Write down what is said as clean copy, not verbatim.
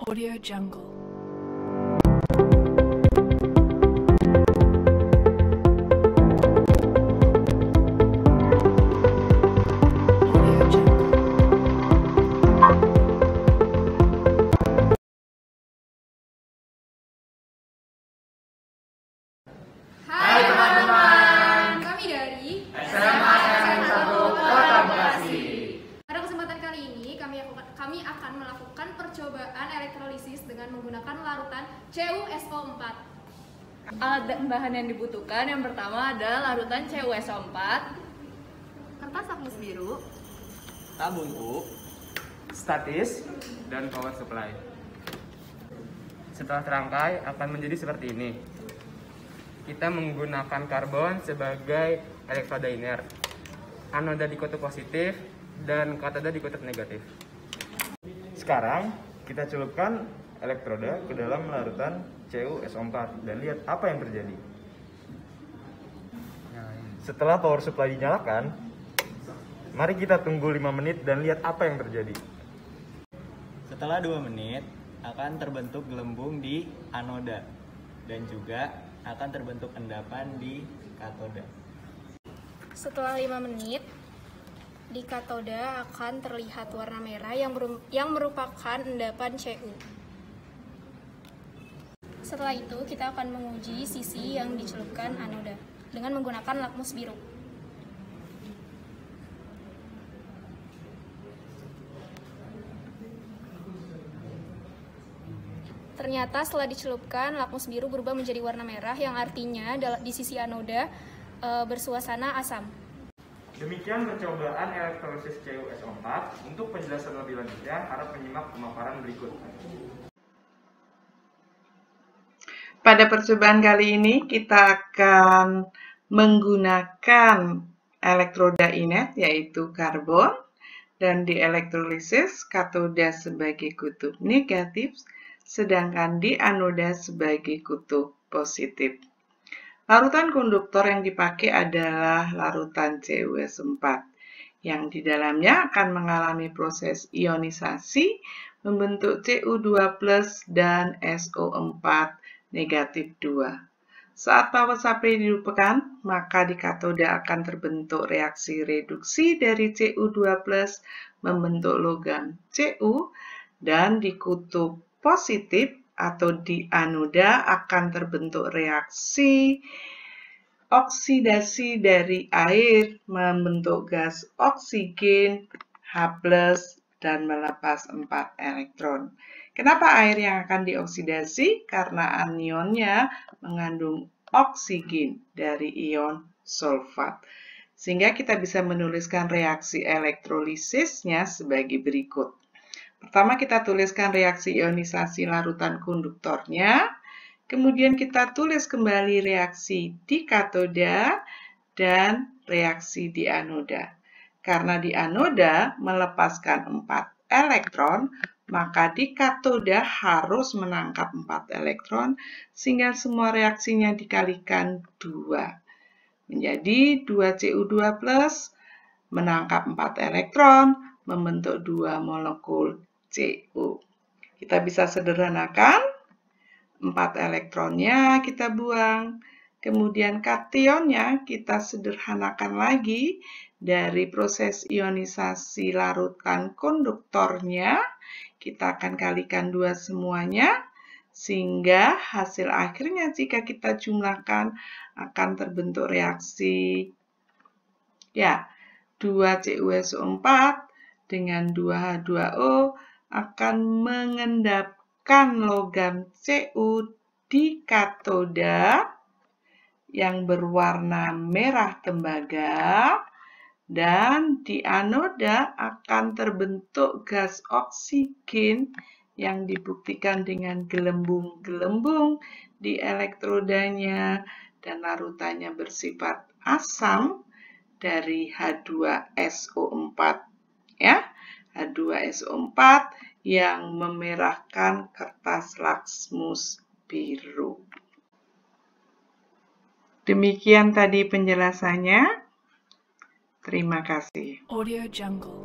Audio Jungle. Audio Jungle. Hai teman-teman, kami dari SMA Negeri 1 Kota Bekasi. Pada kesempatan kali ini kami akan melakukan percobaan elektrolisis dengan menggunakan larutan CuSO4. Alat dan bahan yang dibutuhkan yang pertama adalah larutan CuSO4, Kertas lakmus biru, tabung U, statis, dan power supply. Setelah terangkai akan menjadi seperti ini. Kita menggunakan karbon sebagai elektroda iner. Anoda dikutub positif dan katoda dikutub negatif. Sekarang kita celupkan elektroda ke dalam larutan CuSO4 dan lihat apa yang terjadi. Setelah power supply dinyalakan, mari kita tunggu 5 menit dan lihat apa yang terjadi. Setelah 2 menit, akan terbentuk gelembung di anoda dan juga akan terbentuk endapan di katoda. Setelah 5 menit, di katoda akan terlihat warna merah yang merupakan endapan Cu. Setelah itu, kita akan menguji sisi yang dicelupkan anoda dengan menggunakan lakmus biru. Ternyata setelah dicelupkan, lakmus biru berubah menjadi warna merah yang artinya di sisi anoda bersuasana asam. Demikian percobaan elektrolisis CuSO4. Untuk penjelasan lebih lanjutnya, harap menyimak pemaparan berikut. Pada percobaan kali ini kita akan menggunakan elektroda inert yaitu karbon dan di elektrolisis katoda sebagai kutub negatif sedangkan di anoda sebagai kutub positif. Larutan konduktor yang dipakai adalah larutan CuSO4 yang di dalamnya akan mengalami proses ionisasi membentuk Cu2+ dan SO4 negatif 2. Saat power supply dihidupkan, maka di katoda akan terbentuk reaksi reduksi dari Cu2+ membentuk logam Cu dan di kutub positif atau di anoda akan terbentuk reaksi oksidasi dari air membentuk gas oksigen H+ dan melepas 4 elektron. Kenapa air yang akan dioksidasi? Karena anionnya mengandung oksigen dari ion sulfat. Sehingga kita bisa menuliskan reaksi elektrolisisnya sebagai berikut. Pertama kita tuliskan reaksi ionisasi larutan konduktornya, kemudian kita tulis kembali reaksi di katoda dan reaksi di anoda. Karena di anoda melepaskan 4 elektron, maka di katoda harus menangkap 4 elektron, sehingga semua reaksinya dikalikan 2. Menjadi 2Cu2+, menangkap 4 elektron, membentuk 2 molekul Cu. Kita bisa sederhanakan, 4 elektronnya kita buang, kemudian kationnya kita sederhanakan lagi dari proses ionisasi larutan konduktornya, kita akan kalikan 2 semuanya, sehingga hasil akhirnya jika kita jumlahkan akan terbentuk reaksi 2CuSO4 dengan 2H2O akan mengendapkan logam Cu di katoda yang berwarna merah tembaga dan di anoda akan terbentuk gas oksigen yang dibuktikan dengan gelembung-gelembung di elektrodanya dan larutannya bersifat asam dari H2SO4 ya. H2SO4 yang memerahkan kertas lakmus biru. Demikian tadi penjelasannya. Terima kasih. Audio Jungle.